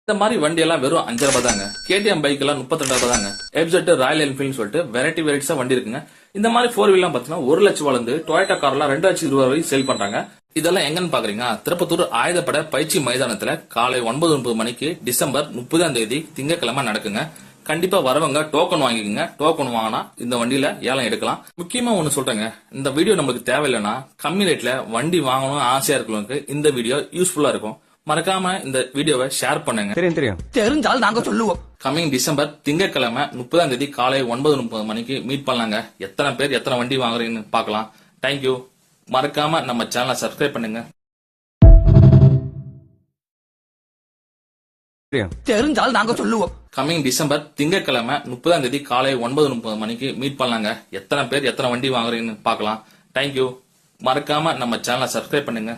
இந்த மாதிரி வண்டி எல்லாம் வெறும் 5 ரூபாய் தாங்க. கேடிஎம் பைக் எல்லாம் 32 ரூபாய் தாங்க. எப்செட், ராயல் என்ஃபீல்ட் சொல்லிட்டு வெரைட்டிஸா வண்டி இருக்குங்க. இந்த மாதிரி 4 வீல் எல்லாம் பாத்தீங்கன்னா 1 லட்சம் வளர்ந்து டொயோட்டா கார்லாம் 2,20,000 வரை சேல் பண்றாங்க. இதெல்லாம் எங்கன்னு பாக்குறீங்க? திருப்பத்தூர் ஆயுதப்படை பயிற்சி மைதானத்துல காலை 9:30 மணிக்கு டிசம்பர் 30ஆம் தேதி திங்கட்கிழமை நடக்குங்க. கண்டிப்பா வரவங்க டோக்கன் வாங்கிக்கோங்க. டோக்கன் வாங்கினா இந்த வண்டியில ஏலம் எடுக்கலாம். முக்கியமா ஒண்ணு சொல்றேங்க, இந்த வீடியோ நம்மளுக்கு தேவையில்லைன்னா கம்மி ரேட்ல வண்டி வாங்கணும் ஆசையா இருக்கிறவங்களுக்கு இந்த வீடியோ யூஸ்ஃபுல்லா இருக்கும். மறக்காம இந்த வீடியோவை ஷேர் பண்ணுங்க. தெரிஞ்சால் நாங்க சொல்லுவோம். கம்மிங் டிசம்பர் திங்கட்கிழமை 30ஆம் தேதி காலை 9:30 மணிக்கு மீட் பண்ணலாங்க. எத்தனை பேர் எத்தனை வண்டி வாங்குறீங்கன்னு பாக்கலாம். தேங்க்யூ. மறக்காம நம்ம சேனலை சப்ஸ்கிரைப் பண்ணுங்க. தெரிஞ்சால் நாங்க சொல்லுவோம். கம்மிங் டிசம்பர் திங்கட்கிழமை 30ஆம் தேதி காலை 9:30 மணிக்கு மீட் பண்ணலாங்க. எத்தனை பேர் எத்தனை வண்டி வாங்குறீங்கன்னு பாக்கலாம். தேங்க்யூ. மறக்காம நம்ம சேனலை சப்ஸ்கிரைப் பண்ணுங்க.